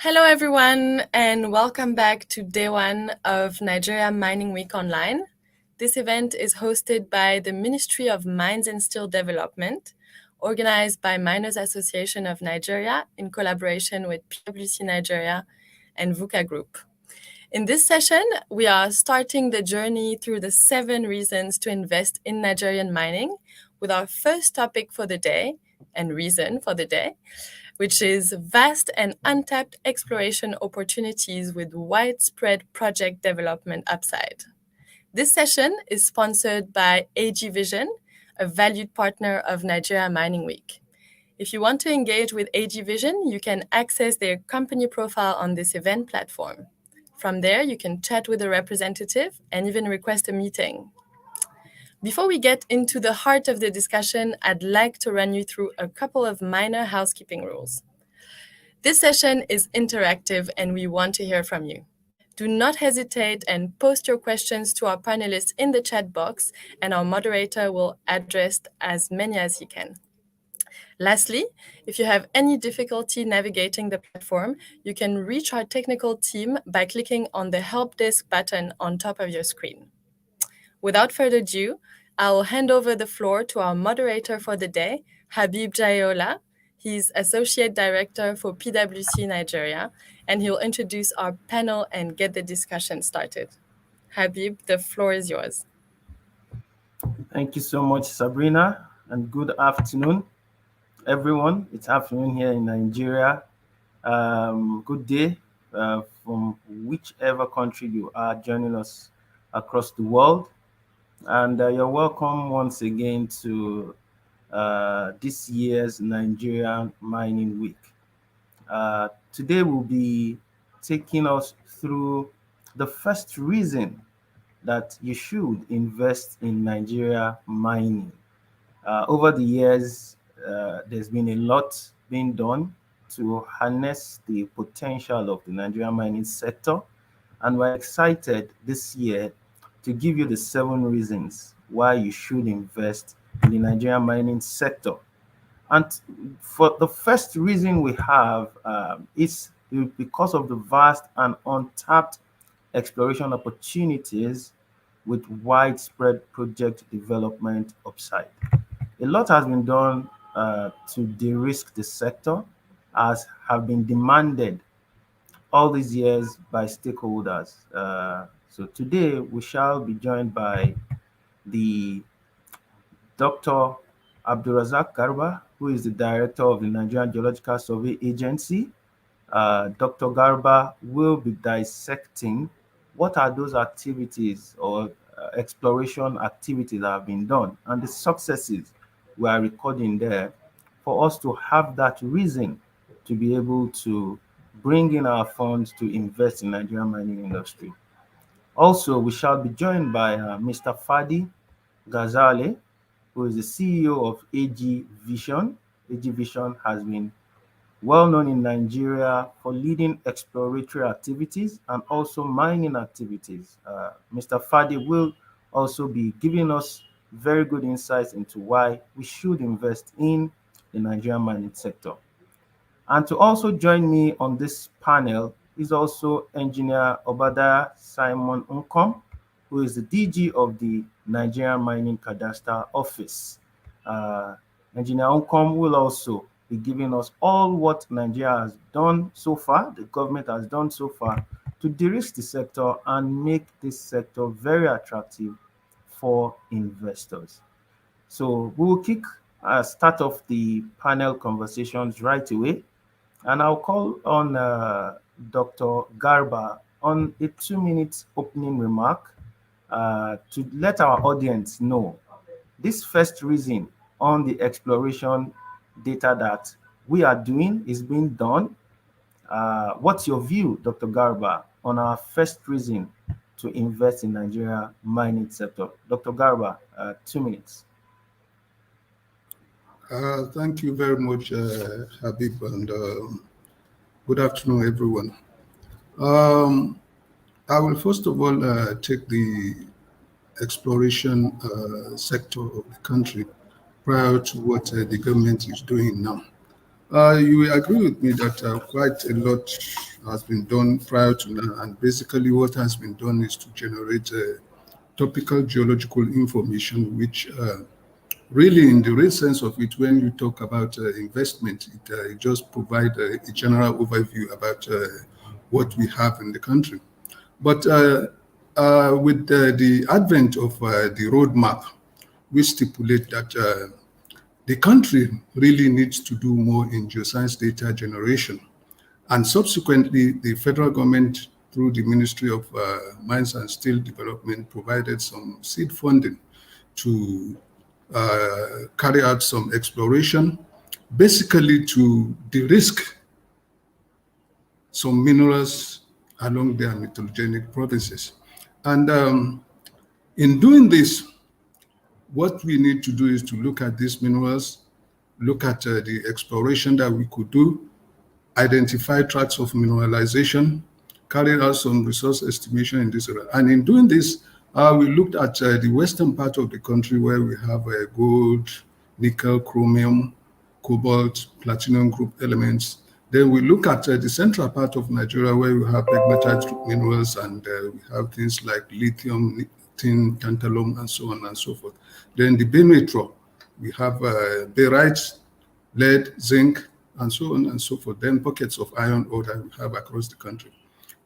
Hello everyone, and welcome back to day one of Nigeria Mining Week Online. This event is hosted by the Ministry of Mines and Steel Development, organized by Miners Association of Nigeria in collaboration with PwC Nigeria and VUCA Group. In this session, we are starting the journey through the 7 reasons to invest in Nigerian mining with our first topic for the day and reason for the day, which is vast and untapped exploration opportunities with widespread project development upside. This session is sponsored by AG Vision, a valued partner of Nigeria Mining Week. If you want to engage with AG Vision, you can access their company profile on this event platform. From there, you can chat with a representative and even request a meeting. Before we get into the heart of the discussion, I'd like to run you through a couple of minor housekeeping rules. This session is interactive and we want to hear from you. Do not hesitate and post your questions to our panelists in the chat box, and our moderator will address as many as he can. Lastly, if you have any difficulty navigating the platform, you can reach our technical team by clicking on the Help Desk button on top of your screen. Without further ado, I'll hand over the floor to our moderator for the day, Habib Jayola. He's Associate Director for PwC Nigeria, and he'll introduce our panel and get the discussion started. Habib, the floor is yours. Thank you so much, Sabrina, and good afternoon, everyone. It's afternoon here in Nigeria. Good day from whichever country you are joining us across the world. And you're welcome once again to this year's Nigerian Mining Week. Today we'll be taking us through the first reason that you should invest in Nigeria mining. Over the years, there's been a lot being done to harness the potential of the Nigerian mining sector, and we're excited this year to give you the 7 reasons why you should invest in the Nigerian mining sector. And for the first reason we have is because of the vast and untapped exploration opportunities with widespread project development upside. A lot has been done to de-risk the sector, as have been demanded all these years by stakeholders. So today we shall be joined by the Dr. Abdulrazak Garba, who is the director of the Nigerian Geological Survey Agency. Dr. Garba will be dissecting what are those activities or exploration activities that have been done and the successes we are recording there for us to have that reason to be able to bring in our funds to invest in Nigerian mining industry. Also, we shall be joined by Mr. Fadi Ghazale, who is the CEO of AG Vision. AG Vision has been well known in Nigeria for leading exploratory activities and also mining activities. Mr. Fadi will also be giving us very good insights into why we should invest in the Nigerian mining sector. And to also join me on this panel is also Engineer Obadiah Simon Unkom, who is the DG of the Nigerian Mining Cadastre Office. Engineer Unkom will also be giving us all what Nigeria has done so far, the government has done so far, to de-risk the sector and make this sector very attractive for investors. So we will start off the panel conversations right away. And I'll call on Dr. Garba on a 2-minute opening remark to let our audience know this first reason on the exploration data that we are doing is being done. What's your view, Dr. Garba, on our first reason to invest in Nigeria mining sector? Dr. Garba, 2 minutes. Thank you very much, Habib, and good afternoon, everyone. I will first of all take the exploration sector of the country prior to what the government is doing now. You will agree with me that quite a lot has been done prior to now, and basically what has been done is to generate topical geological information, which really, in the real sense of it, when you talk about investment, it just provides a general overview about what we have in the country. But with the advent of the roadmap, we stipulate that the country really needs to do more in geoscience data generation. And subsequently, the federal government, through the Ministry of Mines and Steel Development, provided some seed funding to carry out some exploration, basically to de-risk some minerals along their metallogenic provinces. And in doing this, what we need to do is to look at these minerals, look at the exploration that we could do, identify tracts of mineralization, carry out some resource estimation in this area. And in doing this, we looked at the western part of the country where we have gold, nickel, chromium, cobalt, platinum group elements. Then we look at the central part of Nigeria where we have pegmatite minerals, and we have things like lithium, tin, tantalum, and so on and so forth. Then the Benue Trough, we have barite, lead, zinc, and so on and so forth. Then pockets of iron ore that we have across the country.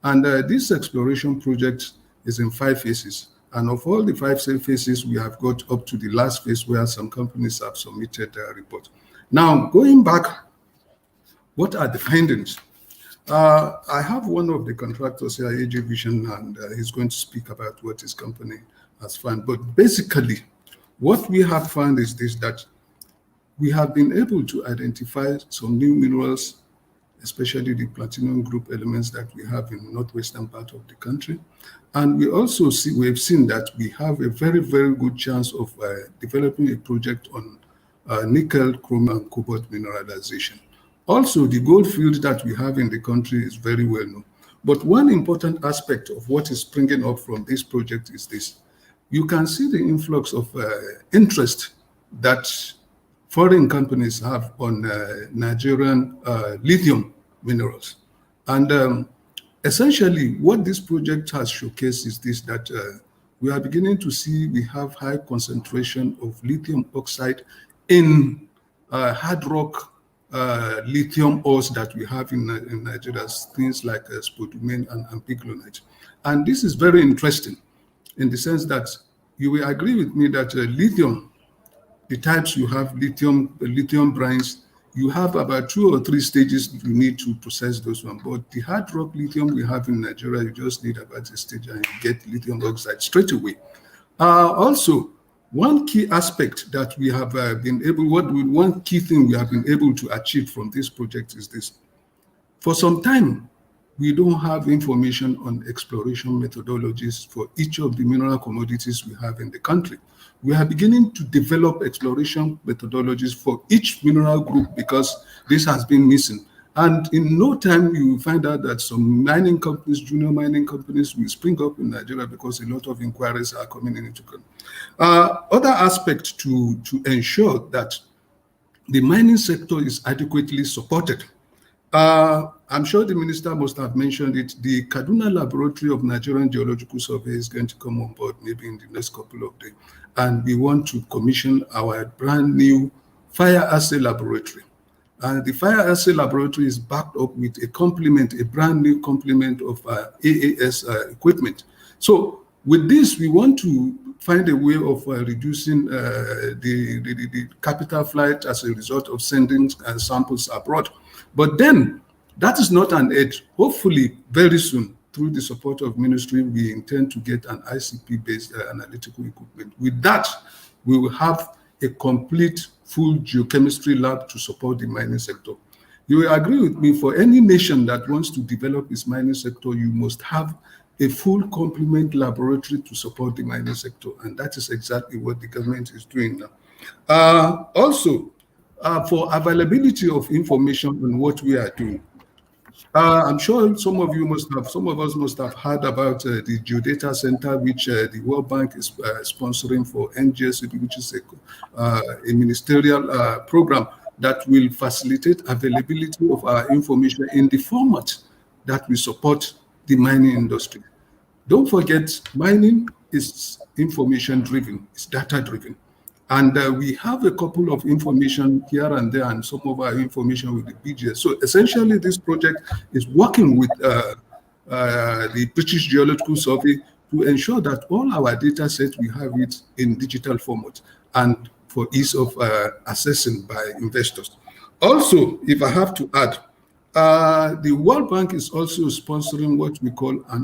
And this exploration project is in 5 phases. And of all the 5 phases, we have got up to the last phase where some companies have submitted a report. Now, going back, what are the findings? I have one of the contractors here, AJ Vision, and he's going to speak about what his company has found. But basically, what we have found is this, that we have been able to identify some new minerals, especially the platinum group elements that we have in the northwestern part of the country. And we also we've seen that we have a very, very good chance of developing a project on nickel, chrome, and cobalt mineralization. Also, the gold field that we have in the country is very well known. But one important aspect of what is springing up from this project is this. You can see the influx of interest that foreign companies have on Nigerian lithium minerals. And essentially, what this project has showcased is this, that we are beginning to see we have high concentration of lithium oxide in hard rock lithium ores that we have in Nigeria, things like spodumene and piglonite. And this is very interesting in the sense that you will agree with me that lithium, the types you have, lithium brines, you have about 2 or 3 stages you need to process those ones. But the hard rock lithium we have in Nigeria, you just need about a stage and you get lithium oxide straight away. Also, one key aspect that we have one key thing we have been able to achieve from this project is this. For some time, we don't have information on exploration methodologies for each of the mineral commodities we have in the country. We are beginning to develop exploration methodologies for each mineral group because this has been missing. And in no time, you will find out that some mining companies, junior mining companies, will spring up in Nigeria because a lot of inquiries are coming into country. Other aspect to ensure that the mining sector is adequately supported. I'm sure the minister must have mentioned it. The Kaduna Laboratory of Nigerian Geological Survey is going to come on board maybe in the next couple of days. And we want to commission our brand new fire assay laboratory. And the fire assay laboratory is backed up with a brand new complement of AAS equipment. So with this, we want to find a way of reducing the capital flight as a result of sending samples abroad. But then, that is not an edge. Hopefully, very soon, through the support of ministry, we intend to get an ICP-based analytical equipment. With that, we will have a complete full geochemistry lab to support the mining sector. You will agree with me, for any nation that wants to develop its mining sector, you must have a full complement laboratory to support the mining sector. And that is exactly what the government is doing now. Also, for availability of information on what we are doing, I'm sure some of us must have heard about the Geodata Center, which the World Bank is sponsoring for NGSCP, which is a ministerial program that will facilitate availability of our information in the format that will support the mining industry. Don't forget, mining is information-driven, it's data-driven. And we have a couple of information here and there, and some of our information with the BGS. So essentially, this project is working with the British Geological Survey to ensure that all our data sets, we have it in digital format and for ease of assessing by investors. Also, if I have to add, the World Bank is also sponsoring what we call a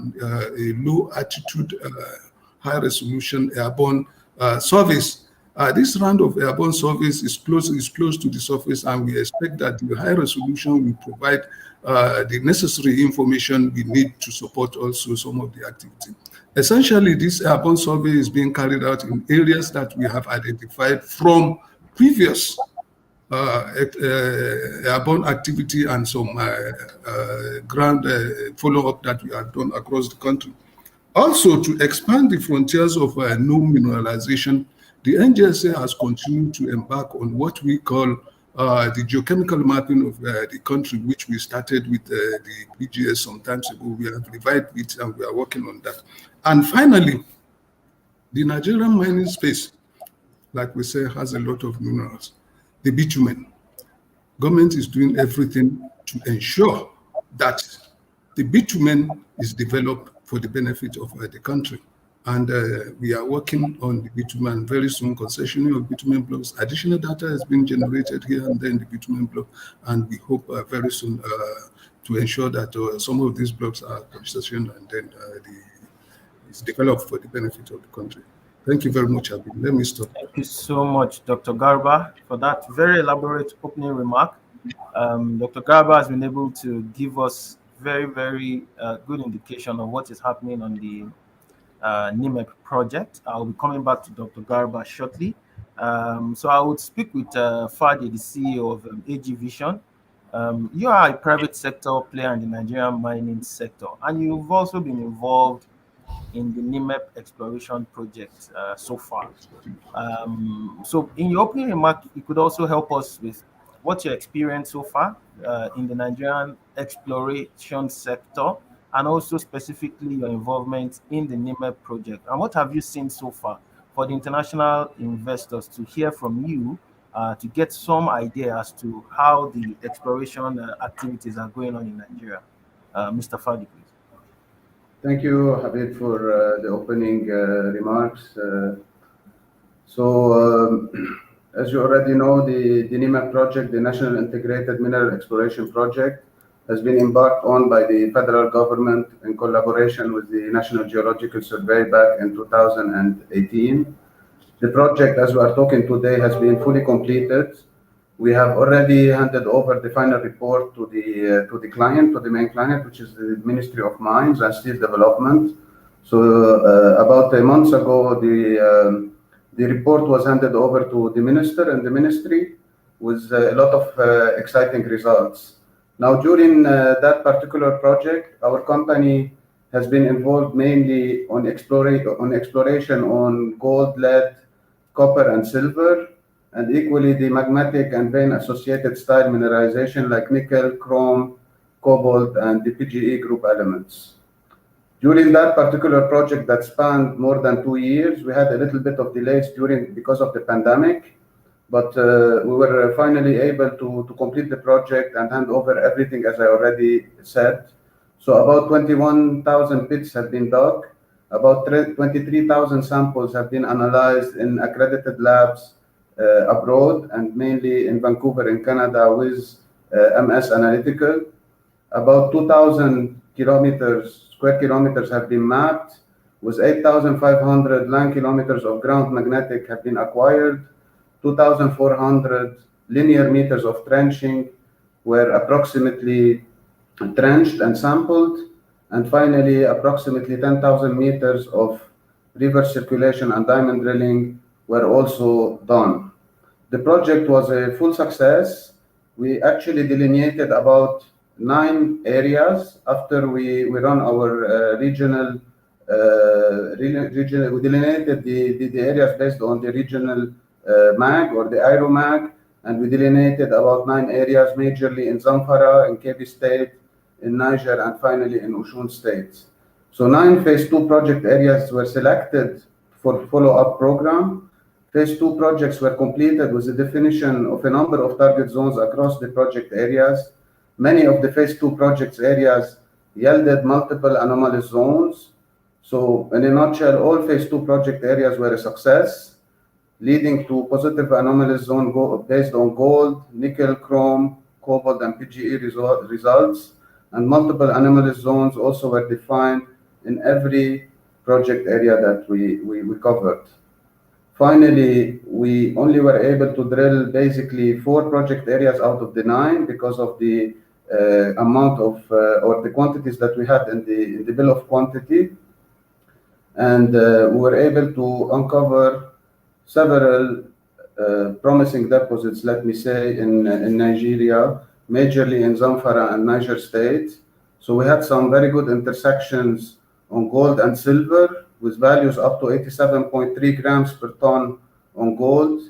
low altitude, high resolution airborne surveys. This round of airborne surveys is close to the surface, and we expect that the high resolution will provide the necessary information we need to support also some of the activity. Essentially, this airborne survey is being carried out in areas that we have identified from previous airborne activity and some ground follow-up that we have done across the country. Also, to expand the frontiers of known mineralization, the NGSA has continued to embark on what we call The geochemical mapping of the country, which we started with the PGS some times ago, we have revived it and we are working on that. And finally, the Nigerian mining space, like we say, has a lot of minerals. The bitumen. Government is doing everything to ensure that the bitumen is developed for the benefit of the country. And we are working on the bitumen very soon, concessioning of bitumen blocks. Additional data has been generated here and there in the bitumen block, and we hope very soon to ensure that some of these blocks are concessioned and then it's developed for the benefit of the country. Thank you very much, Abby. Let me stop. Thank you so much, Dr. Garba, for that very elaborate opening remark. Dr. Garba has been able to give us very, very good indication of what is happening on the NIMEP project. I'll be coming back to Dr. Garba shortly. So I would speak with Fadi, the CEO of AG Vision. You are a private sector player in the Nigerian mining sector, and you've also been involved in the NIMEP exploration project so far. So in your opening remark, you could also help us with what your experience so far in the Nigerian exploration sector, and also specifically your involvement in the NIMEP project. And what have you seen so far for the international investors to hear from you to get some idea as to how the exploration activities are going on in Nigeria? Mr. Fadi, please. Thank you, Habib, for the opening remarks. As you already know, the NIMEP project, the National Integrated Mineral Exploration Project, has been embarked on by the federal government in collaboration with the National Geological Survey back in 2018. The project, as we are talking today, has been fully completed. We have already handed over the final report to the client, to the main client, which is the Ministry of Mines and Steel Development. So about a month ago, the report was handed over to the minister and the ministry with a lot of exciting results. Now, during that particular project, our company has been involved mainly on exploration on gold, lead, copper, and silver, and equally the magmatic and vein-associated style mineralization like nickel, chrome, cobalt, and the PGE group elements. During that particular project that spanned more than 2 years, we had a little bit of delays because of the pandemic, but we were finally able to complete the project and hand over everything, as I already said. So about 21,000 pits have been dug, about 23,000 samples have been analyzed in accredited labs abroad, and mainly in Vancouver in Canada with MS Analytical. About 2,000 square kilometers have been mapped, with 8,500 land kilometers of ground magnetic have been acquired. 2,400 linear meters of trenching were approximately trenched and sampled, and finally approximately 10,000 meters of reverse circulation and diamond drilling were also done. The project was a full success. We actually delineated about 9 areas after we run our we delineated the areas based on the regional mag or the aeromag, and we delineated about 9 areas, majorly in Zamfara, in Kebbi State, in Niger, and finally in Osun State. So 9 phase 2 project areas were selected for follow-up program. Phase 2 projects were completed with the definition of a number of target zones across the project areas. Many of the phase 2 projects areas yielded multiple anomalous zones. So in a nutshell, all phase 2 project areas were a success, leading to positive anomalous zone based on gold, nickel, chrome, cobalt, and PGE results. And multiple anomalous zones also were defined in every project area that we covered. Finally, we only were able to drill basically 4 project areas out of the 9 because of the amount of or the quantities that we had in the bill of quantity. And we were able to uncover several promising deposits, let me say, in Nigeria, majorly in Zamfara and Niger State. So we had some very good intersections on gold and silver, with values up to 87.3 grams per ton on gold,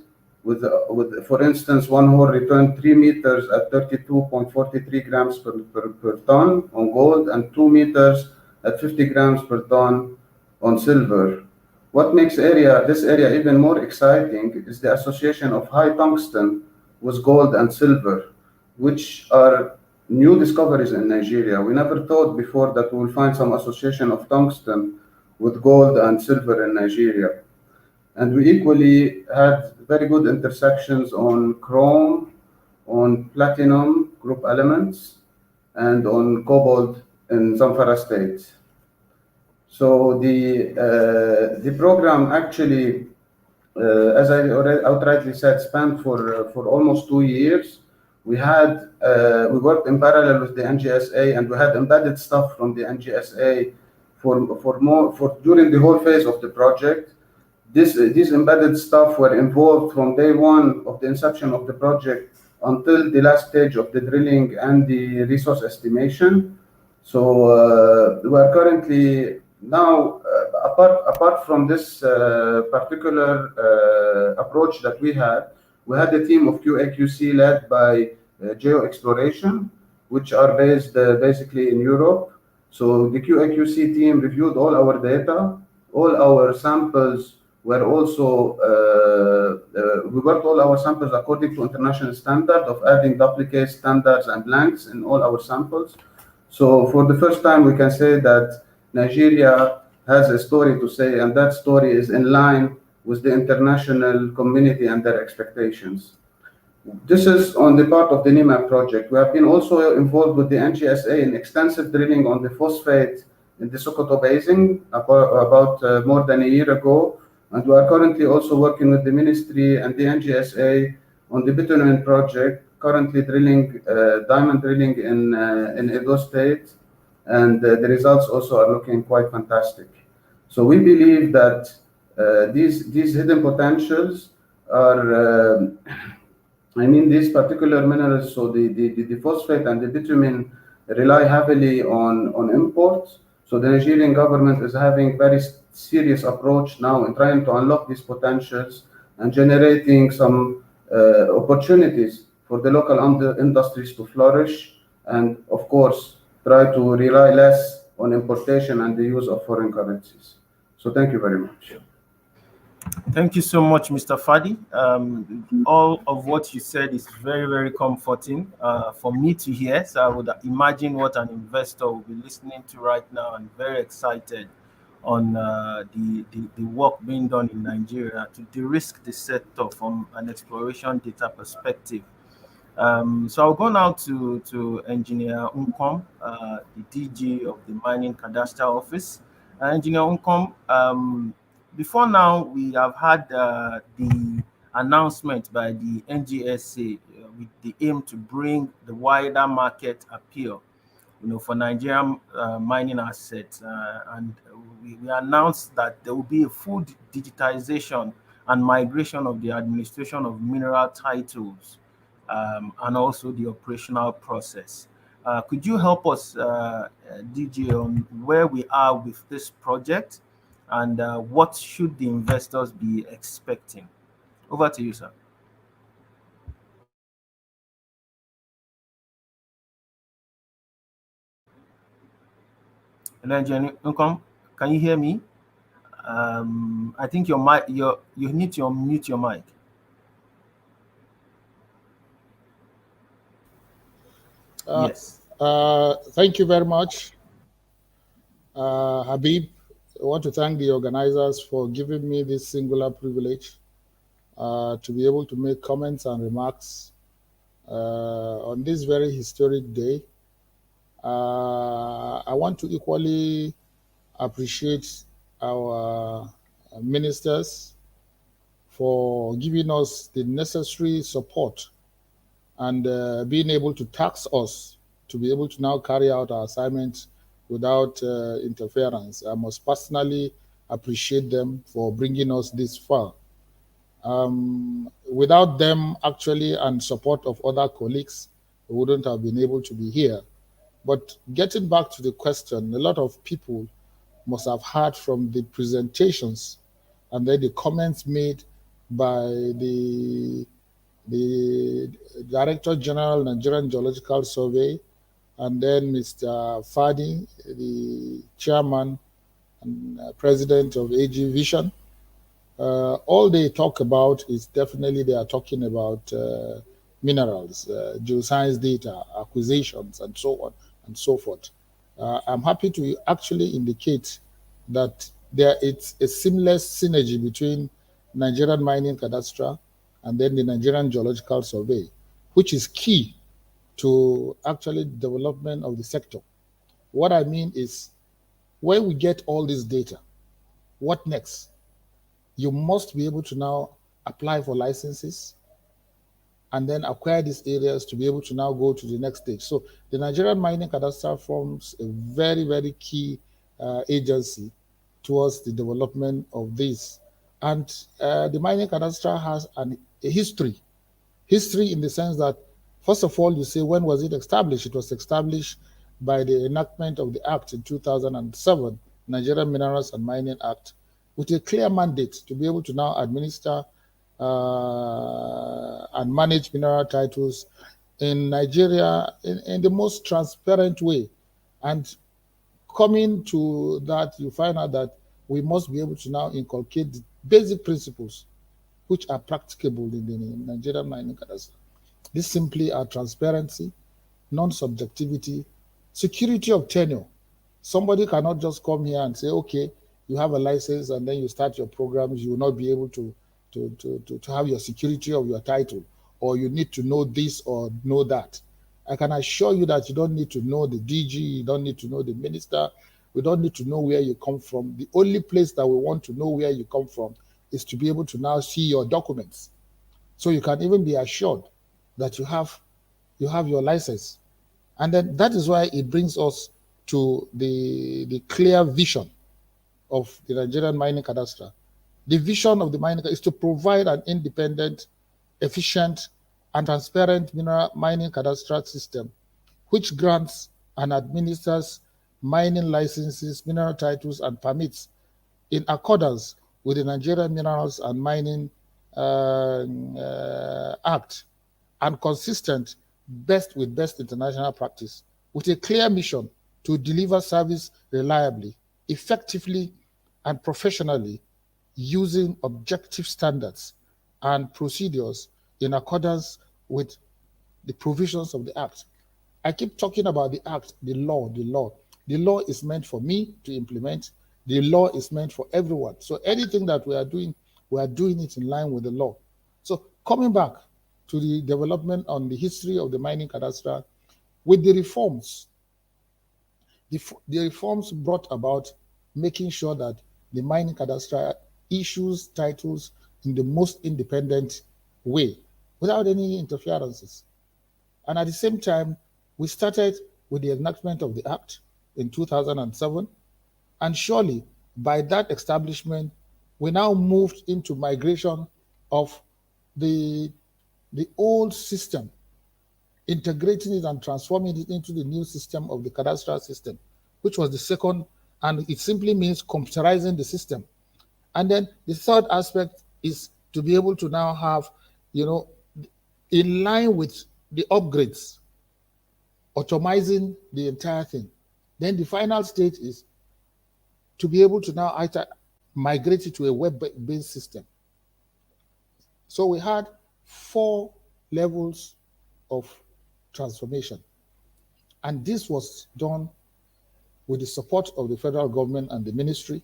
for instance, one hole returned 3 meters at 32.43 grams per ton on gold and 2 meters at 50 grams per ton on silver. What makes this area even more exciting is the association of high tungsten with gold and silver, which are new discoveries in Nigeria. We never thought before that we will find some association of tungsten with gold and silver in Nigeria. And we equally had very good intersections on chrome, on platinum group elements, and on cobalt in Zamfara state. So the program actually, as I already outrightly said, spanned for almost 2 years. We worked in parallel with the NGSA, and we had embedded staff from the NGSA during the whole phase of the project. These embedded staff were involved from day one of the inception of the project until the last stage of the drilling and the resource estimation. So we are currently now, apart from this particular approach that we had a team of QA/QC led by Geo Exploration, which are based basically in Europe. So the QA/QC team reviewed all our data, all our samples were also, we worked all our samples according to international standard of adding duplicate standards and blanks in all our samples. So for the first time, we can say that Nigeria has a story to say, and that story is in line with the international community and their expectations. This is on the part of the NIMAP project. We have been also involved with the NGSA in extensive drilling on the phosphate in the Sokoto Basin about more than a year ago. And we are currently also working with the ministry and the NGSA on the bitumen project, currently drilling, diamond drilling in Edo State. And the results also are looking quite fantastic. So we believe that these hidden potentials are, these particular minerals, so the phosphate and the bitumen rely heavily on imports. So the Nigerian government is having very serious approach now in trying to unlock these potentials and generating some opportunities for the local industries to flourish, and of course try to rely less on importation and the use of foreign currencies. So thank you very much. Thank you so much, Mr. Fadi. All of what you said is very, very comforting for me to hear. So I would imagine what an investor will be listening to right now and very excited on the work being done in Nigeria to de-risk the sector from an exploration data perspective. So I'll go now to Engineer Unkom, the DG of the Mining Cadastral Office. Engineer Unkom, before now, we have had the announcement by the NGSA with the aim to bring the wider market appeal, for Nigerian mining assets. And we announced that there will be a full digitization and migration of the administration of mineral titles and also the operational process. Could you help us, DJ, on where we are with this project and what should the investors be expecting? Over to you, sir. And then, Jenny, can you hear me? I think your mic, you need to unmute your mic. Yes. Thank you very much, Habib. I want to thank the organizers for giving me this singular privilege to be able to make comments and remarks on this very historic day. I want to equally appreciate our ministers for giving us the necessary support and being able to tax us to be able to now carry out our assignments without interference. I must personally appreciate them for bringing us this far. Without them actually and support of other colleagues, we wouldn't have been able to be here. But getting back to the question, a lot of people must have heard from the presentations and then the comments made by the Director General Nigerian Geological Survey, and then Mr. Fadi, the chairman and president of AG Vision. All they talk about is definitely they are talking about minerals, geoscience data, acquisitions, and so on and so forth. I'm happy to actually indicate that there is a seamless synergy between Nigerian Mining Cadastre and then the Nigerian Geological Survey, which is key to actually development of the sector. What I mean is, when we get all this data, what next? You must be able to now apply for licenses and then acquire these areas to be able to now go to the next stage. So the Nigerian Mining Cadastre forms a very, very key agency towards the development of this. And the Mining Cadastre has a history in the sense that, first of all, you say, when was it established? It was established by the enactment of the Act in 2007, Nigerian Minerals and Mining Act, with a clear mandate to be able to now administer and manage mineral titles in Nigeria in the most transparent way. And coming to that, you find out that we must be able to now inculcate the basic principles which are practicable in the Nigerian Mining Cadastre. These simply are transparency, non-subjectivity, security of tenure. Somebody cannot just come here and say, okay, you have a license and then you start your programs, you will not be able to have your security of your title, or you need to know this or know that. I can assure you that you don't need to know the DG, you don't need to know the minister, we don't need to know where you come from. The only place that we want to know where you come from is to be able to now see your documents. So you can even be assured that you have your license. And then that is why it brings us to the clear vision of the Nigerian Mining Cadastre. The vision of the mining is to provide an independent, efficient, and transparent mineral mining cadastral system, which grants and administers mining licenses, mineral titles, and permits in accordance with the Nigerian Minerals and Mining Act, and consistent with best international practice, with a clear mission to deliver service reliably, effectively, and professionally, using objective standards and procedures in accordance with the provisions of the Act. I keep talking about the Act, the law, the law. The law is meant for me to implement. The law is meant for everyone. So anything that we are doing it in line with the law. So coming back to the development on the history of the mining cadastre, with the reforms, the reforms brought about making sure that the mining cadastre issues titles in the most independent way without any interferences. And at the same time, we started with the enactment of the Act in 2007. And surely by that establishment, we now moved into migration of the old system, integrating it and transforming it into the new system of the cadastral system, which was the second, and it simply means computerizing the system. And then the third aspect is to be able to now have, in line with the upgrades, automizing the entire thing. Then the final stage is to be able to now either migrate it to a web-based system. So we had 4 levels of transformation. And this was done with the support of the federal government and the ministry,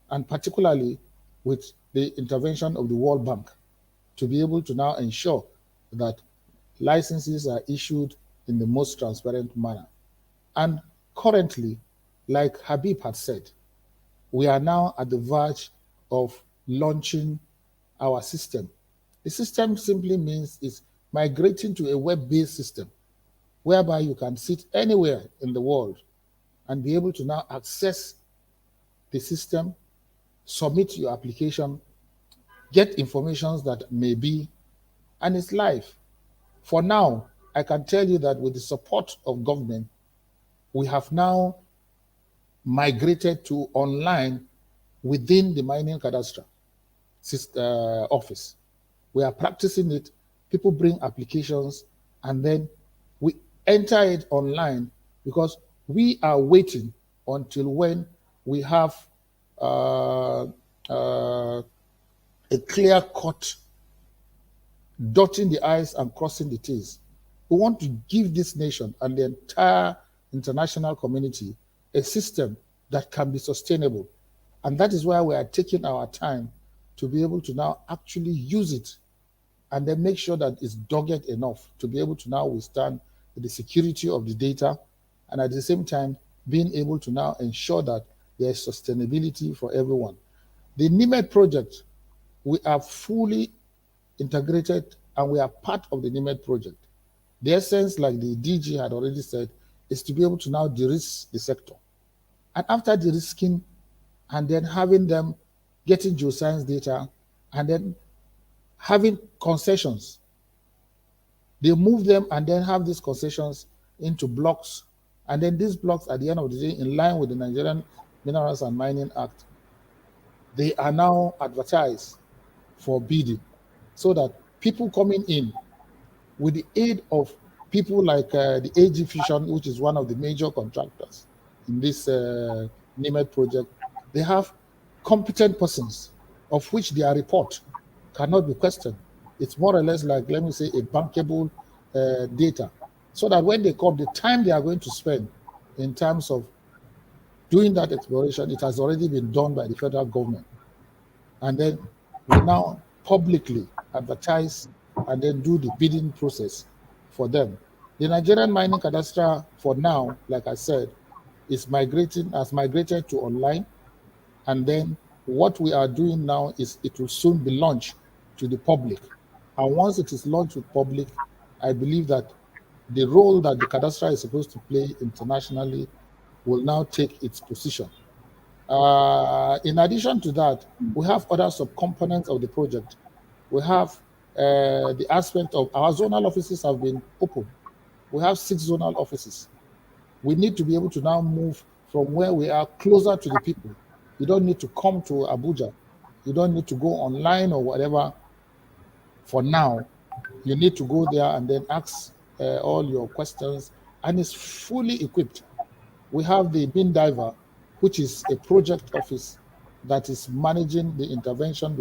and particularly with the intervention of the World Bank, to be able to now ensure that licenses are issued in the most transparent manner. And currently, like Habib had said, we are now at the verge of launching our system. The system simply means it's migrating to a web-based system whereby you can sit anywhere in the world and be able to now access the system, submit your application, get information that may be, and it's live. For now, I can tell you that with the support of government, we have now migrated to online within the mining cadastre office. We are practicing it. People bring applications, and then we enter it online because we are waiting until when we have uh, uh, a clear cut, dotting the I's and crossing the T's. We want to give this nation and the entire international community a system that can be sustainable. And that is why we are taking our time to be able to now actually use it and then make sure that it's dogged enough to be able to now withstand the security of the data, and at the same time being able to now ensure that there is sustainability for everyone. The NIMED project, we are fully integrated and we are part of the NIMED project. The essence, like the DG had already said, is to be able to now de-risk the sector. And after de-risking and then having them getting geoscience data and then having concessions, they move them and then have these concessions into blocks. And then these blocks, at the end of the day, in line with the Nigerian Minerals and Mining Act, they are now advertised for bidding so that people coming in with the aid of people like the AG Fusion, which is one of the major contractors in this NIMED project, they have competent persons of which their report cannot be questioned. It's more or less like, let me say, a bankable data, so that when they come, the time they are going to spend in terms of doing that exploration, it has already been done by the federal government. And then we now publicly advertise and then do the bidding process for them. The Nigerian Mining Cadastre, for now, like I said, has migrated to online. And then what we are doing now is it will soon be launched to the public. And once it is launched to the public, I believe that the role that the cadastre is supposed to play internationally will now take its position. In addition to that, we have other subcomponents of the project. We have the aspect of our zonal offices have been open. We have 6 zonal offices. We need to be able to now move from where we are closer to the people. You don't need to come to Abuja. You don't need to go online or whatever. For now, you need to go there and then ask all your questions, and it's fully equipped. We have the bin diver, which is a project office that is managing the intervention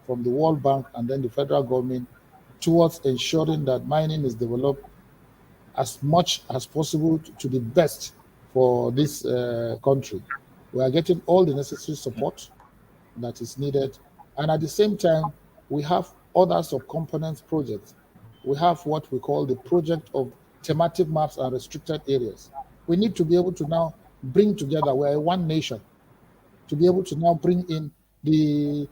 from the World Bank and then the federal government towards ensuring that mining is developed as much as possible to the best for this country. We are getting all the necessary support that is needed. And at the same time, we have other subcomponents projects. We have what we call the project of thematic maps and restricted areas. We need to be able to now bring together, we're one nation, to be able to now bring in the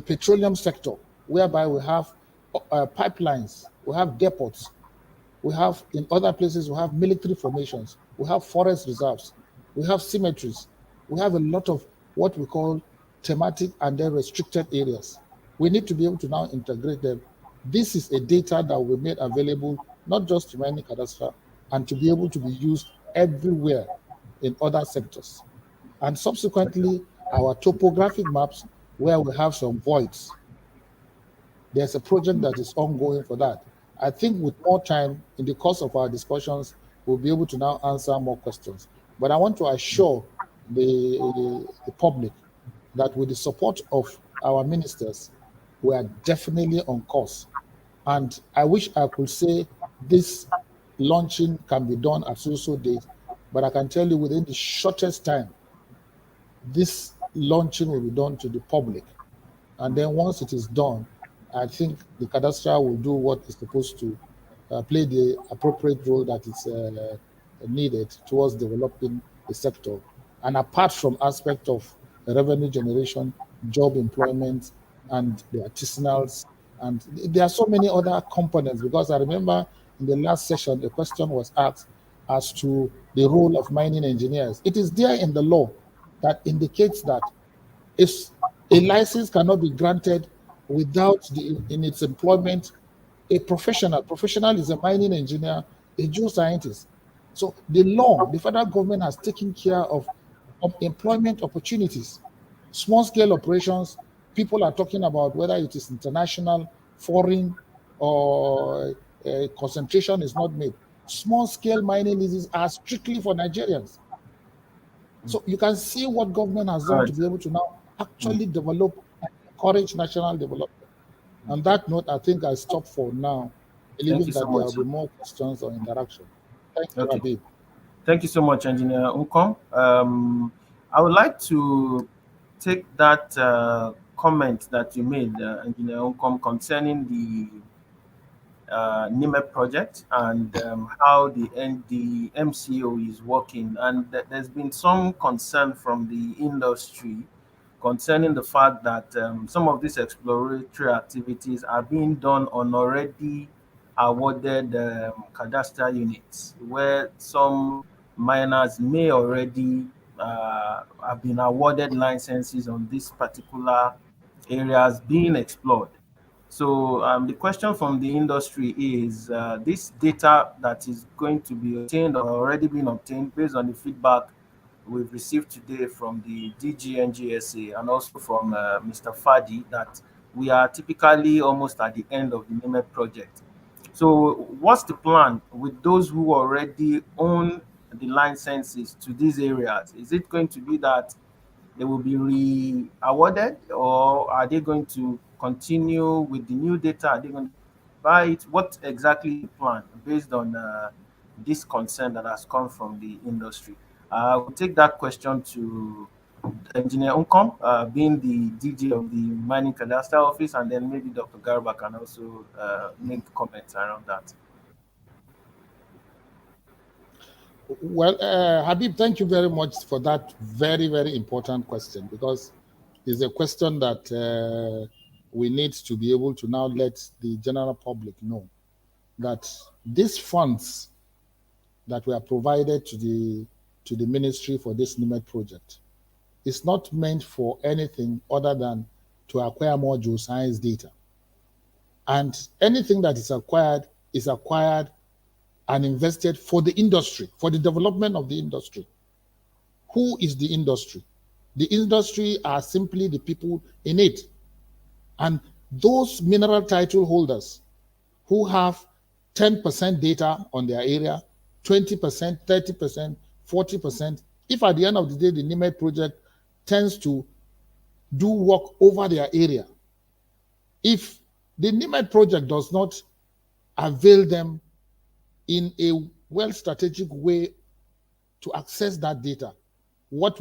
petroleum sector, whereby we have pipelines, we have depots, we have in other places, we have military formations, we have forest reserves, we have cemeteries, we have a lot of what we call thematic and then restricted areas. We need to be able to now integrate them. This is a data that will be made available not just to mining cadastre, and to be able to be used everywhere in other sectors. And subsequently, our topographic maps, where we have some voids. There's a project that is ongoing for that. I think with more time, in the course of our discussions, we'll be able to now answer more questions. But I want to assure the public that with the support of our ministers, we are definitely on course. And I wish I could say this launching can be done at so date, but I can tell you within the shortest time, this launching will be done to the public. And then once it is done, I think the cadastre will do what it's supposed to, play the appropriate role that is needed towards developing the sector. And apart from aspect of revenue generation, job employment, and the artisanals, and there are so many other components, because I remember in the last session, a question was asked as to the role of mining engineers. It is there in the law that indicates that if a license cannot be granted without in its employment a professional. Professional is a mining engineer, a geoscientist. So the law, the federal government has taken care of employment opportunities, small scale operations, people are talking about whether it is international, foreign, or concentration is not made. Small-scale mining leases are strictly for Nigerians. So you can see what government has done to be able to now actually develop and encourage national development. On that note, I think I stop for now, believing that there will be more questions or interaction. Thank you, Habib. Thank you so much, Engineer Unkom. I would like to take that comment that you made, Engineer Unkom, concerning the NIMEP project and how the MCO is working. And there's been some concern from the industry concerning the fact that some of these exploratory activities are being done on already awarded cadastral units, where some miners may already have been awarded licenses on these particular areas being explored. So the question from the industry is this data that is going to be obtained or already been obtained based on the feedback we've received today from the DGNGSA and also from Mr. Fadi, that we are typically almost at the end of the NIMEP project. So what's the plan with those who already own the licenses to these areas? Is it going to be that they will be re-awarded, or are they going to continue with the new data? Are they going to buy it? What exactly is the plan based on this concern that has come from the industry? We'll take that question to Engineer Unkom, being the DG of the Mining Cadastral Office, and then maybe Dr. Garba can also make comments around that. Well, Habib, thank you very much for that very, very important question, because it's a question that we need to be able to now let the general public know that these funds that were provided to the ministry for this NIMET project is not meant for anything other than to acquire more geoscience data. And anything that is acquired and invested for the industry, for the development of the industry. Who is the industry? The industry are simply the people in it. And those mineral title holders who have 10% data on their area, 20%, 30%, 40%, if at the end of the day the NIMET project tends to do work over their area, if the NIMET project does not avail them in a well-strategic way to access that data, what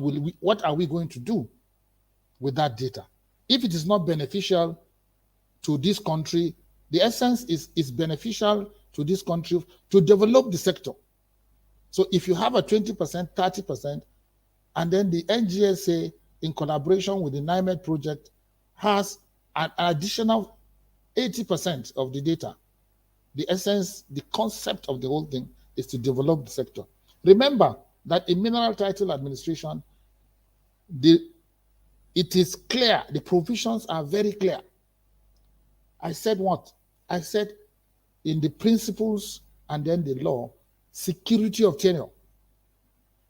are we going to do with that data? If it is not beneficial to this country, the essence is beneficial to this country to develop the sector. So if you have a 20%, 30%, and then the NGSA in collaboration with the NIMET project has an additional 80% of the data, the essence, the concept of the whole thing is to develop the sector. Remember that in mineral title administration, it is clear, the provisions are very clear. I said what? I said in the principles and then the law, security of tenure.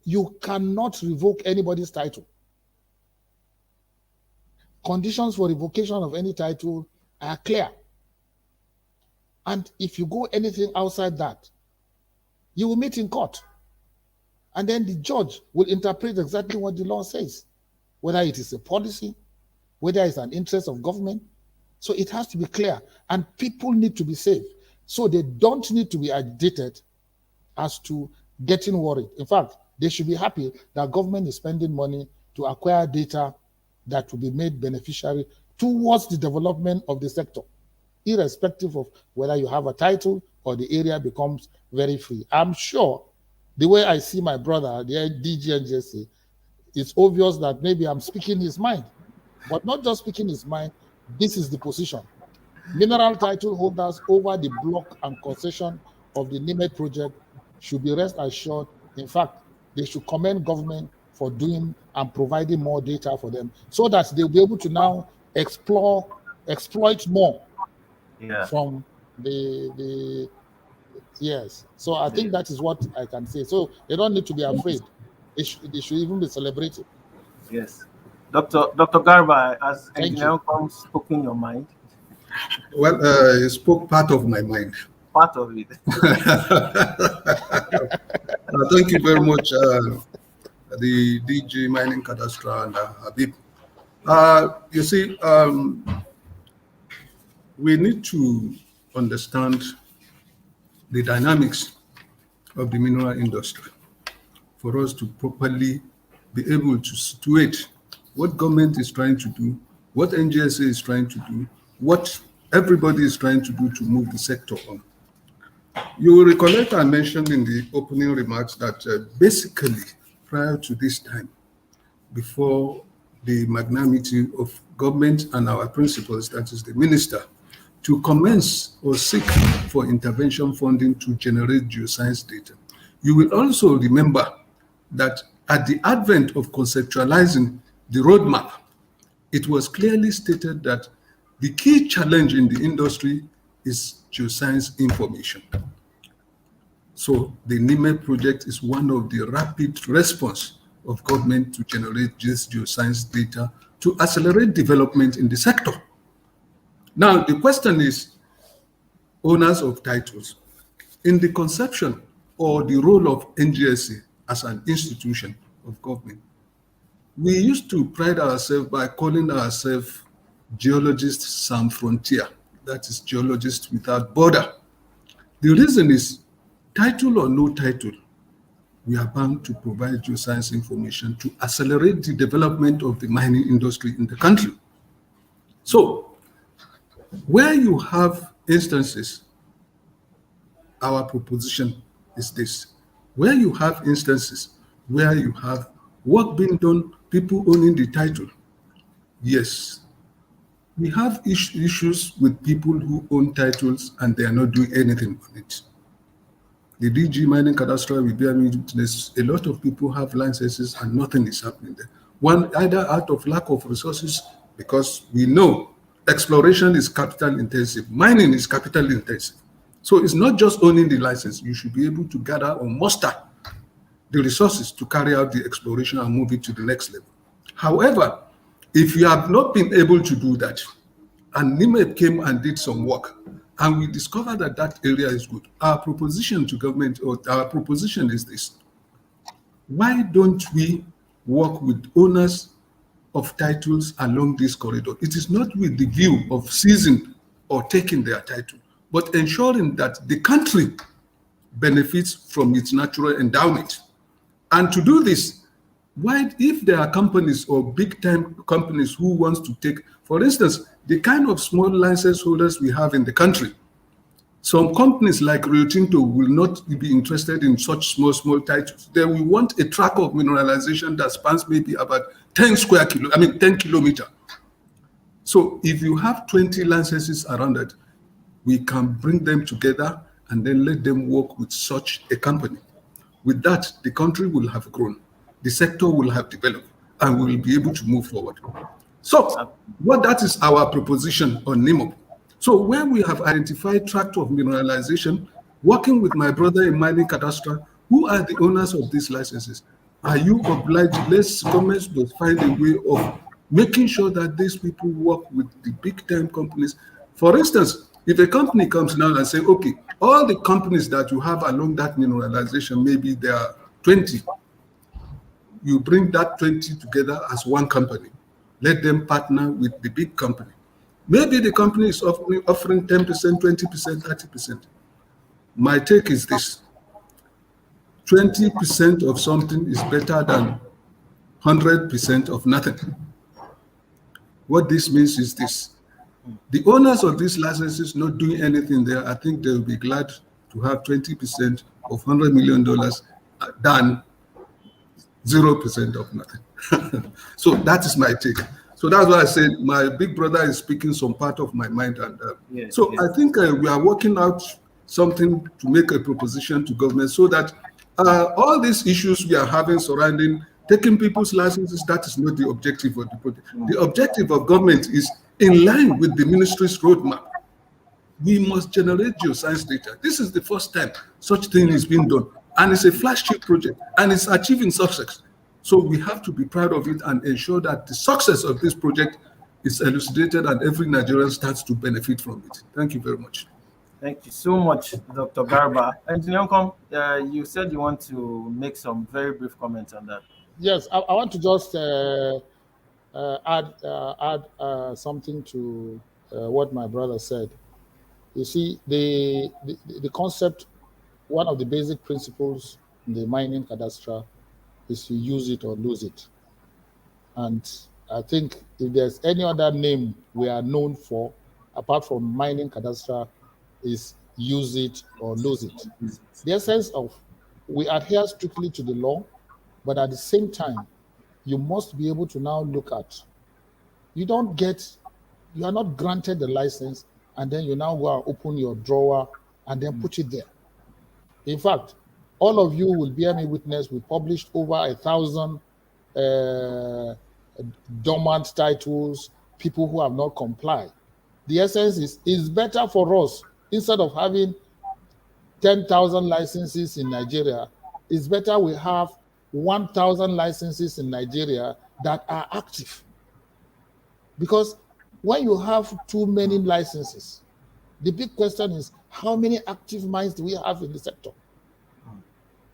You cannot revoke anybody's title. Conditions for revocation of any title are clear. And if you go anything outside that, you will meet in court. And then the judge will interpret exactly what the law says, whether it is a policy, whether it's an interest of government. So it has to be clear. And people need to be safe. So they don't need to be agitated as to getting worried. In fact, they should be happy that government is spending money to acquire data that will be made beneficiary towards the development of the sector, irrespective of whether you have a title or the area becomes very free. I'm sure the way I see my brother, the DGNGSA, it's obvious that maybe I'm speaking his mind, but not just speaking his mind. This is the position. Mineral title holders over the block and concession of the NIMET project should be rest assured. In fact, they should commend government for doing and providing more data for them so that they'll be able to now exploit more from the yes. So I think that is what I can say. So they don't need to be afraid. They should even be celebrated. Yes. Dr. Garba, has Thank Engineer you. Kong spoken your mind? Well, he spoke part of my mind. Part of it. Thank you very much, the DG Mining Cadastre and Habib. You see, we need to understand the dynamics of the mineral industry for us to properly be able to situate what government is trying to do, what NGSA is trying to do, what everybody is trying to do to move the sector on. You will recollect I mentioned in the opening remarks that basically prior to this time, before the magnanimity of government and our principals, that is the minister, to commence or seek for intervention funding to generate geoscience data. You will also remember that at the advent of conceptualizing the roadmap, it was clearly stated that the key challenge in the industry is geoscience information. So the NIME project is one of the rapid response of government to generate this geoscience data to accelerate development in the sector. Now, the question is, owners of titles, in the conception or the role of NGSA as an institution of government, we used to pride ourselves by calling ourselves geologists sans frontier, that is geologists without border. The reason is, title or no title, we are bound to provide geoscience information to accelerate the development of the mining industry in the country. So, where you have instances, our proposition is this. Where you have instances where you have work being done, people owning the title, yes, we have issues with people who own titles and they are not doing anything on it. The DG Mining Cadastre will bear me witness. A lot of people have licenses and nothing is happening there. One, either out of lack of resources, because we know exploration is capital intensive, mining is capital intensive. So it's not just owning the license. You should be able to gather or muster the resources to carry out the exploration and move it to the next level. However, if you have not been able to do that, and NIME came and did some work, and we discovered that that area is good, our proposition to government, or our proposition is this: why don't we work with owners of titles along this corridor? It is not with the view of seizing or taking their title, but ensuring that the country benefits from its natural endowment. And to do this, why, if there are companies or big-time companies who want to take, for instance, the kind of small license holders we have in the country, some companies like Rio Tinto will not be interested in such small titles. They will want a tract of mineralization that spans maybe about 10 kilometers. So if you have 20 licenses around it, we can bring them together and then let them work with such a company. With that, the country will have grown, the sector will have developed, and we will be able to move forward. So, that is our proposition on NIMOP. So where we have identified tract of mineralization, working with my brother in mining cadastre, who are the owners of these licenses? Are you obliged? Let's government must find a way of making sure that these people work with the big-time companies. For instance, if a company comes now and say, okay, all the companies that you have along that mineralization, maybe there are 20, you bring that 20 together as one company. Let them partner with the big company. Maybe the company is offering 10%, 20%, 30%. My take is this: 20% of something is better than 100% of nothing. What this means is this: the owners of these licenses not doing anything there, I think they'll be glad to have 20% of $100 million than 0% of nothing. So that is my take. So that's why I said my big brother is speaking some part of my mind. And yes. I think we are working out something to make a proposition to government so that all these issues we are having surrounding taking people's licenses, that is not the objective of the project. The objective of government is in line with the ministry's roadmap. We must generate geoscience data. This is the first time such thing is being done. And it's a flagship project and it's achieving success. So we have to be proud of it and ensure that the success of this project is elucidated and every Nigerian starts to benefit from it. Thank you very much. Thank you so much, Dr. Garba. Engineer Unkom, you said you want to make some very brief comments on that. Yes, I want to just add something to what my brother said. You see, the concept, one of the basic principles in the mining cadastre is to use it or lose it. And I think if there's any other name we are known for, apart from mining cadastre, is use it or lose it. The essence of we adhere strictly to the law, but at the same time, you must be able to now look at, you are not granted the license, and then you now go and open your drawer and then put it there. In fact, all of you will bear me witness, we published over 1,000 dormant titles, people who have not complied. The essence is, it's better for us, instead of having 10,000 licenses in Nigeria, it's better we have 1,000 licenses in Nigeria that are active. Because when you have too many licenses, the big question is, how many active mines do we have in the sector?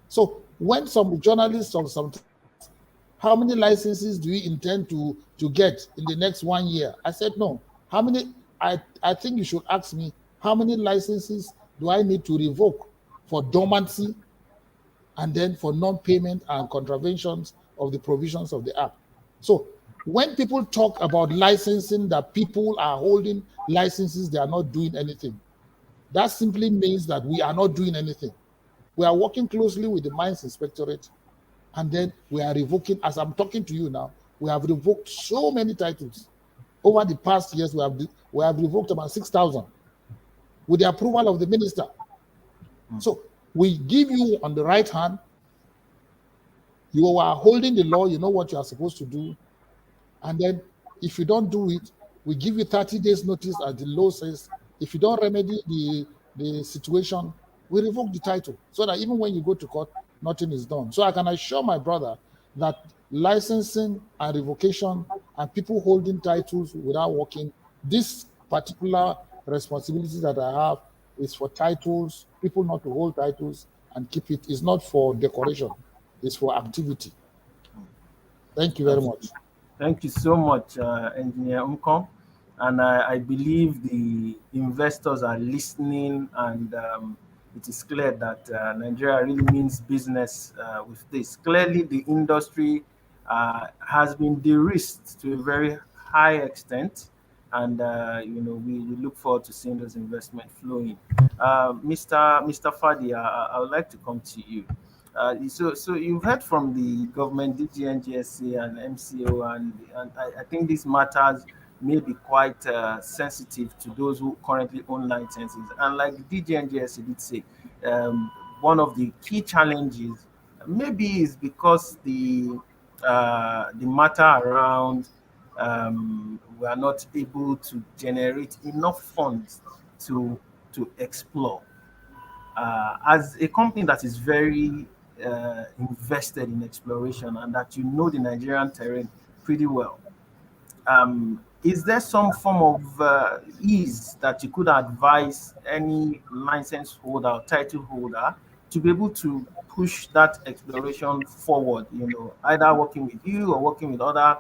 So when some journalists or some, how many licenses do we intend to get in the next 1 year? I said, no. How many? I think you should ask me, how many licenses do I need to revoke for dormancy and then for non-payment and contraventions of the provisions of the Act? So when people talk about licensing, that people are holding licenses, they are not doing anything. That simply means that we are not doing anything. We are working closely with the Mines Inspectorate, and then we are revoking, as I'm talking to you now, we have revoked so many titles. Over the past years, we have revoked about 6,000 with the approval of the minister. So we give you on the right hand, you are holding the law, you know what you are supposed to do. And then if you don't do it, we give you 30 days notice, as the law says. If you don't remedy the situation, we revoke the title, so that even when you go to court, nothing is done. So I can assure my brother that licensing and revocation and people holding titles without working, this particular responsibility that I have is for titles, people not to hold titles and keep it. It's not for decoration, it's for activity. Thank you very much. Thank you so much, Engineer Unkom. And I believe the investors are listening, and it is clear that Nigeria really means business with this. Clearly, the industry has been de-risked to a very high extent, and we look forward to seeing those investments flowing. Mr. Fadi, I would like to come to you. So you've heard from the government, DGNGSA and MCO, and I think these matters may be quite sensitive to those who currently own licenses. And like DGNGSA did say, one of the key challenges maybe is because the matter around we are not able to generate enough funds to explore. As a company that is very invested in exploration and that you know the Nigerian terrain pretty well, is there some form of ease that you could advise any license holder or title holder to be able to push that exploration forward? Either working with you or working with other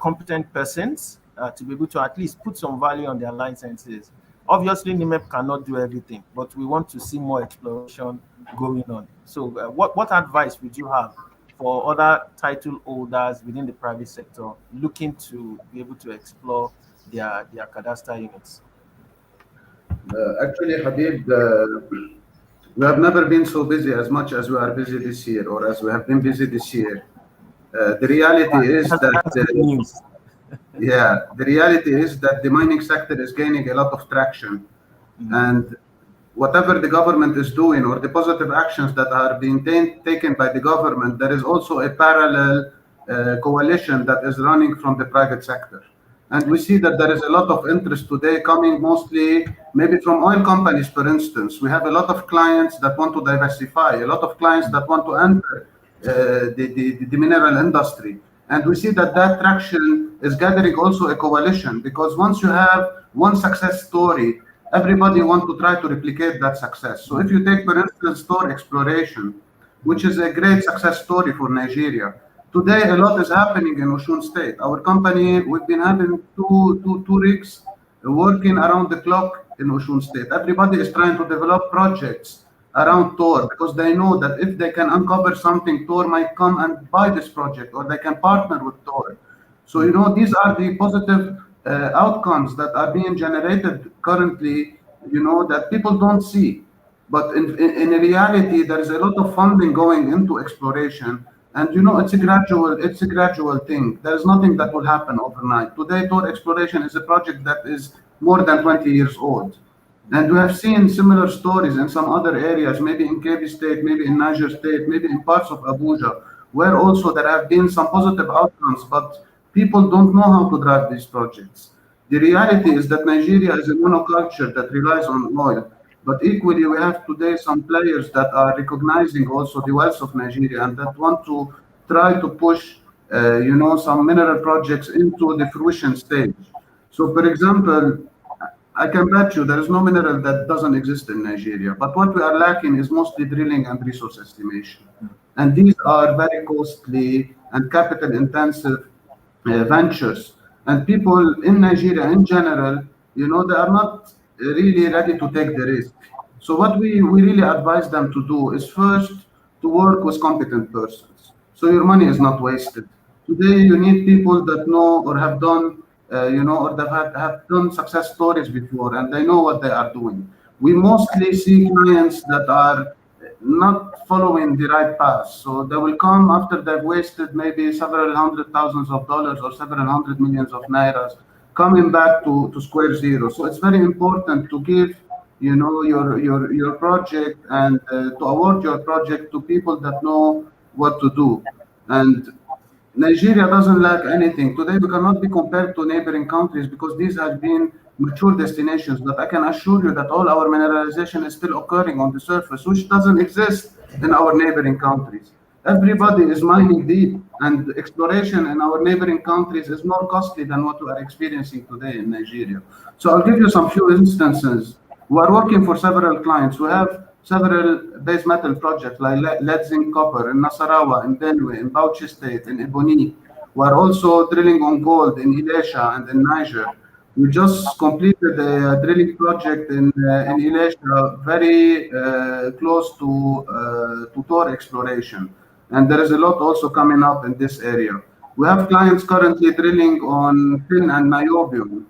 competent persons to be able to at least put some value on their licenses. Obviously, NIMEP cannot do everything, but we want to see more exploration going on. So what advice would you have for other title holders within the private sector looking to be able to explore their cadastre units? Actually, Habib, we have never been so busy as much as we are busy this year, or as we have been busy this year. The reality is that the reality is that the mining sector is gaining a lot of traction, and whatever the government is doing, or the positive actions that are being taken by the government, there is also a parallel coalition that is running from the private sector. And we see that there is a lot of interest today coming mostly maybe from oil companies, for instance. We have a lot of clients that want to diversify, a lot of clients that want to enter the mineral industry. And we see that that traction is gathering also a coalition, because once you have one success story, everybody wants to try to replicate that success. So if you take, for instance, Tor exploration, which is a great success story for Nigeria. Today, a lot is happening in Osun State. Our company, we've been having two rigs working around the clock in Osun State. Everybody is trying to develop projects around Tor, because they know that if they can uncover something, Tor might come and buy this project, or they can partner with Tor. So, these are the positive outcomes that are being generated currently, that people don't see. But in reality, there is a lot of funding going into exploration, and it's a gradual thing. There is nothing that will happen overnight. Today, Tor exploration is a project that is more than 20 years old. And we have seen similar stories in some other areas, maybe in Kebbi State, maybe in Niger State, maybe in parts of Abuja, where also there have been some positive outcomes, but people don't know how to drive these projects. The reality is that Nigeria is a monoculture that relies on oil, but equally we have today some players that are recognizing also the wealth of Nigeria and that want to try to push, some mineral projects into the fruition stage. So, for example, I can bet you there is no mineral that doesn't exist in Nigeria. But what we are lacking is mostly drilling and resource estimation. And these are very costly and capital intensive ventures. And people in Nigeria in general, they are not really ready to take the risk. So what we really advise them to do is first to work with competent persons. So your money is not wasted. Today you need people that know or have done or that have done success stories before, and they know what they are doing. We mostly see clients that are not following the right path. So they will come after they've wasted maybe several hundred thousands of dollars or several hundred millions of nairas, coming back to square zero. So it's very important to give your project and to award your project to people that know what to do. And Nigeria doesn't lack anything. Today, we cannot be compared to neighboring countries because these have been mature destinations. But I can assure you that all our mineralization is still occurring on the surface, which doesn't exist in our neighboring countries. Everybody is mining deep, and exploration in our neighboring countries is more costly than what we are experiencing today in Nigeria. So I'll give you some few instances. We are working for several clients. We have several base metal projects like lead, zinc, copper in Nasarawa, in Benue, in Bauchi State, in Ebony. We are also drilling on gold in Ilesha and in Niger. We just completed a drilling project in Ilesha, very close to Tor exploration. And there is a lot also coming up in this area. We have clients currently drilling on tin and niobium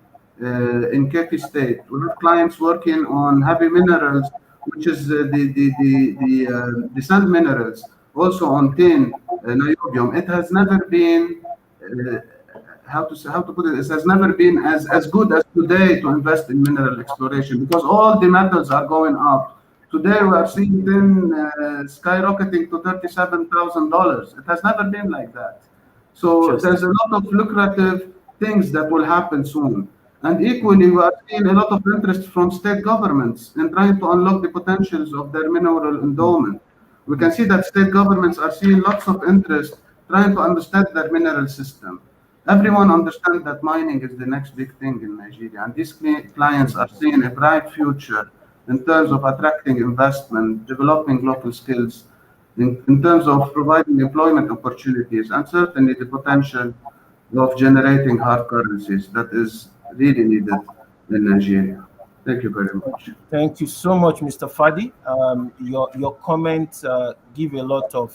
in Kebbi State. We have clients working on heavy minerals, which is the sand minerals, also on tin, niobium. It has never been, how to put it, it has never been as good as today to invest in mineral exploration because all the metals are going up. Today we are seeing tin skyrocketing to $37,000. It has never been like that. So there's a lot of lucrative things that will happen soon. And equally, we are seeing a lot of interest from state governments in trying to unlock the potentials of their mineral endowment. We can see that state governments are seeing lots of interest trying to understand their mineral system. Everyone understands that mining is the next big thing in Nigeria, and these clients are seeing a bright future in terms of attracting investment, developing local skills, in terms of providing employment opportunities, and certainly the potential of generating hard currencies that is really needed in Nigeria. Thank you very much. Thank you so much, Mr. Fadi. Your comments give a lot of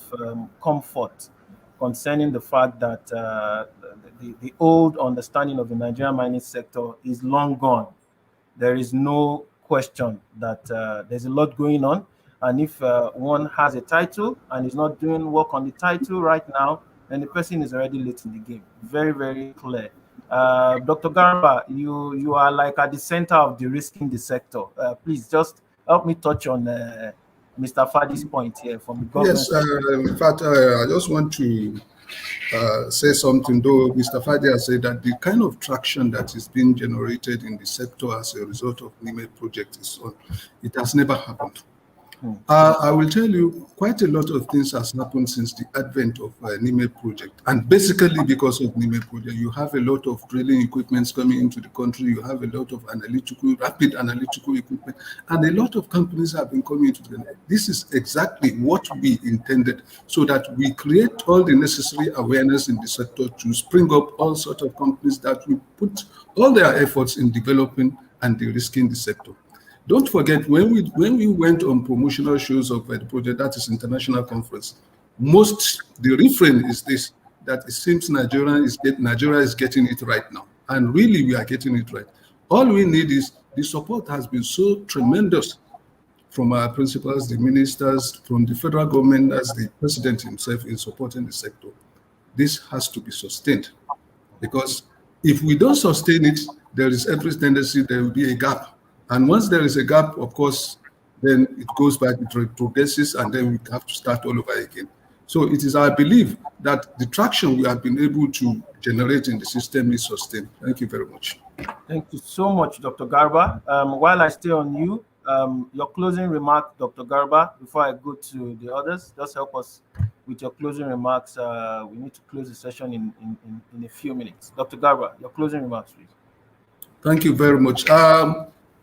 comfort concerning the fact that the old understanding of the Nigerian mining sector is long gone. There is no question that there's a lot going on. And if one has a title and is not doing work on the title right now, then the person is already late in the game. Very, very clear. Dr. Garba, you are like at the center of the risk in the sector. Please just help me touch on Mr. Fadi's point here from the government. Yes, in fact, I just want to say something, though Mr. Fadi has said that the kind of traction that is being generated in the sector as a result of NIME project is on. It has never happened. I will tell you, quite a lot of things has happened since the advent of NIME project. And basically because of NIME project, you have a lot of drilling equipments coming into the country. You have a lot of rapid analytical equipment, and a lot of companies have been coming into the country. This is exactly what we intended, so that we create all the necessary awareness in the sector to spring up all sorts of companies that will put all their efforts in developing and de-risking the sector. Don't forget, when we went on promotional shows of the project, that is international conference, the refrain is this, that it seems Nigeria is getting it right now. And really, we are getting it right. All we need is, the support has been so tremendous from our principals, the ministers, from the federal government, as the president himself, in supporting the sector. This has to be sustained, because if we don't sustain it, there is every tendency there will be a gap. And once there is a gap, of course, then it goes back, it progresses, and then we have to start all over again. So it is our belief that the traction we have been able to generate in the system is sustained. Thank you very much. Thank you so much, Dr. Garba. While I stay on you, your closing remark, Dr. Garba, before I go to the others, just help us with your closing remarks. We need to close the session in a few minutes. Dr. Garba, your closing remarks, please. Thank you very much.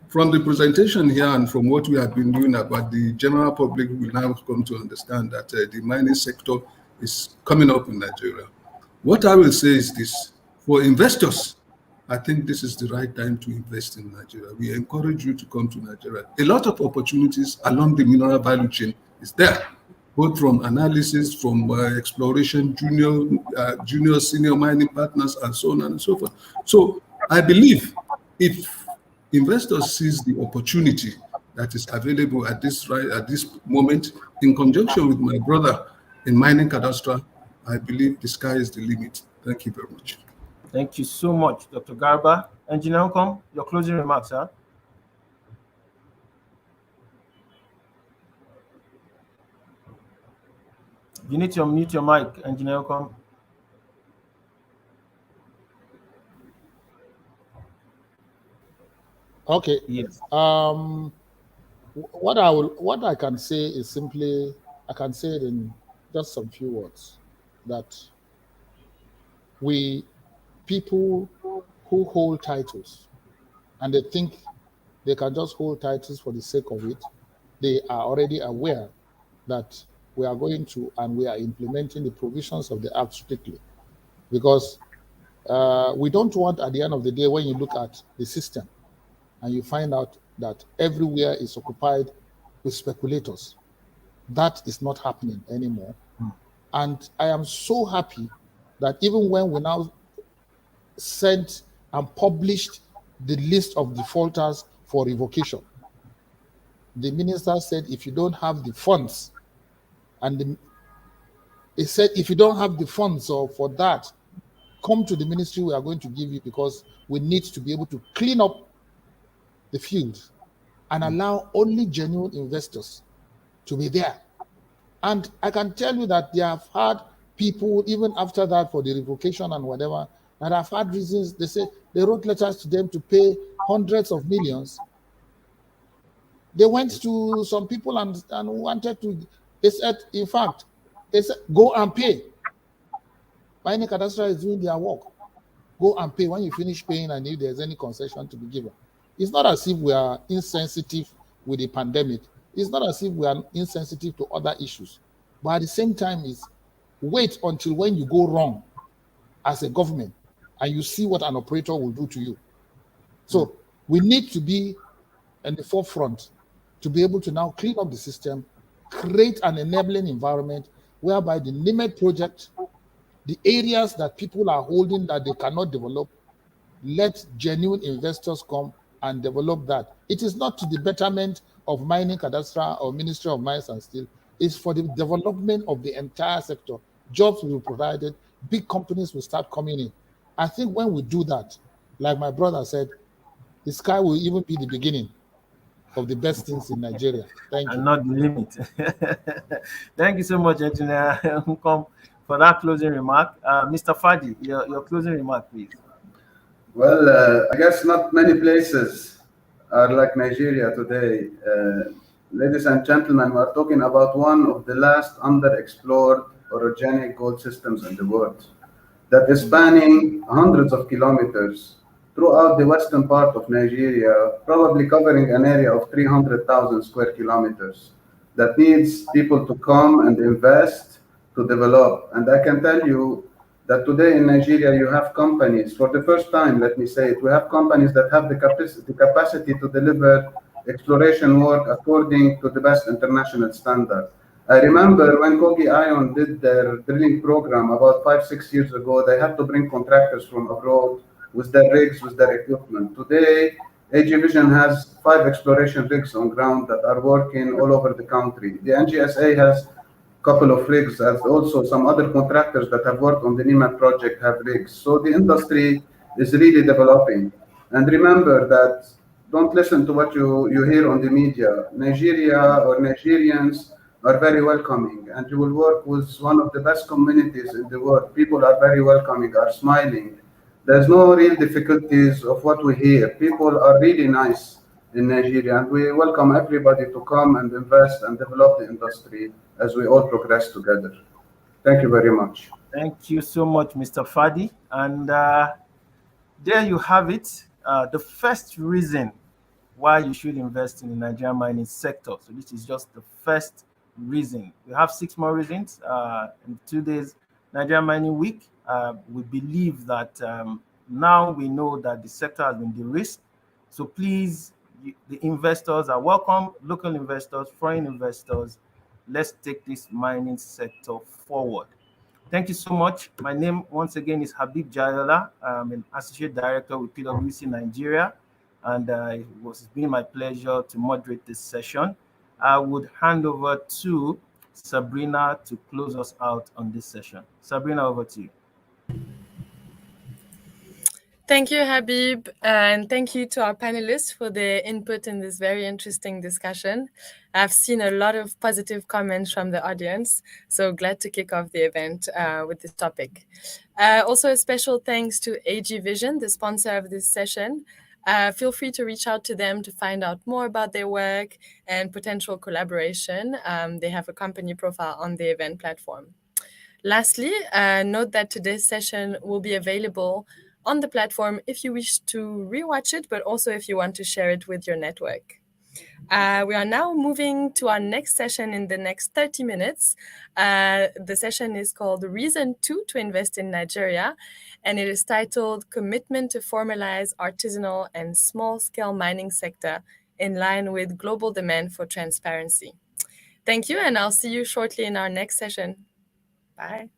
From the presentation here and from what we have been doing, about the general public will now come to understand that the mining sector is coming up in Nigeria. What I will say is this: for investors, I think this is the right time to invest in Nigeria. We encourage you to come to Nigeria. A lot of opportunities along the mineral value chain is there, both from analysis, from exploration, junior, senior mining partners, and so on and so forth. So I believe if investors seize the opportunity that is available at this moment, in conjunction with my brother in mining cadastre, I believe the sky is the limit. Thank you very much. Thank you so much, Dr. Garba. Engineer Okom, your closing remarks, sir. You need to unmute your mic, Engineer Okom. Okay. Yes. What I can say is simply, I can say it in just some few words, that people who hold titles and they think they can just hold titles for the sake of it, they are already aware that we are going to and we are implementing the provisions of the Act strictly, because we don't want, at the end of the day, when you look at the system and you find out that everywhere is occupied with speculators, that is not happening anymore. And I am so happy that even when we now sent and published the list of defaulters for revocation, the minister said, if you don't have the funds, and he said, if you don't have the funds for that, come to the ministry, we are going to give you, because we need to be able to clean up the field and allow only genuine investors to be there. And I can tell you that they have had people, even after that, for the revocation and whatever, that have had reasons. They say they wrote letters to them to pay hundreds of millions. They went to some people and wanted to, they said, in fact, they said, go and pay. Mining cadastre is doing their work. Go and pay when you finish paying, and if there's any concession to be given. It's not as if we are insensitive with the pandemic. It's not as if we are insensitive to other issues. But at the same time, is wait until when you go wrong as a government and you see what an operator will do to you. So we need to be in the forefront to be able to now clean up the system, create an enabling environment whereby the NIME project, the areas that people are holding that they cannot develop, let genuine investors come and develop that. It is not to the betterment of mining cadastre or Ministry of Mines and Steel. It's for the development of the entire sector. Jobs will be provided, big companies will start coming in. I think when we do that, like my brother said, the sky will even be the beginning of the best things in Nigeria. Thank you. And not the limit. Thank you so much, Engineer Nkom, for that closing remark. Mr. Fadi, your closing remark, please. Well, I guess not many places are like Nigeria today Ladies and gentlemen, we are talking about one of the last underexplored orogenic gold systems in the world that is spanning hundreds of kilometers throughout the western part of Nigeria, probably covering an area of 300,000 square kilometers that needs people to come and invest to develop. And I can tell you that today in Nigeria, you have companies, for the first time, let me say it, we have companies that have the capacity to deliver exploration work according to the best international standard. I remember when Kogi Ion did their drilling program about 5, 6 years ago, they had to bring contractors from abroad with their rigs, with their equipment. Today, AG Vision has 5 exploration rigs on ground that are working all over the country. The NGSA has couple of rigs, as also some other contractors that have worked on the NEMAT project have rigs. So the industry is really developing. And remember that don't listen to what you hear on the media. Nigeria or Nigerians are very welcoming, and you will work with one of the best communities in the world. People are very welcoming, are smiling. There's no real difficulties of what we hear. People are really nice in Nigeria, and we welcome everybody to come and invest and develop the industry as we all progress together. Thank you very much. Thank you so much, Mr. Fadi. And there you have it. The first reason why you should invest in the Nigerian mining sector. So this is just the first reason. We have 6 more reasons in 2 days Nigerian Mining Week. We believe that now we know that the sector has been de-risked. So please, the investors are welcome, local investors, foreign investors. Let's take this mining sector forward. Thank you so much. My name, once again, is Habib Jayola. I'm an associate director with PwC Nigeria, and it's been my pleasure to moderate this session. I would hand over to Sabrina to close us out on this session. Sabrina, over to you. Thank you, Habib, and thank you to our panelists for their input in this very interesting discussion. I've seen a lot of positive comments from the audience, so glad to kick off the event with this topic. Also, a special thanks to AG Vision, the sponsor of this session. Feel free to reach out to them to find out more about their work and potential collaboration. They have a company profile on the event platform. Lastly, note that today's session will be available on the platform if you wish to rewatch it, but also if you want to share it with your network. We are now moving to our next session in the next 30 minutes. The session is called Reason 2 to Invest in Nigeria, and it is titled Commitment to Formalize Artisanal and Small-Scale Mining Sector in Line with Global Demand for Transparency. Thank you, and I'll see you shortly in our next session. Bye.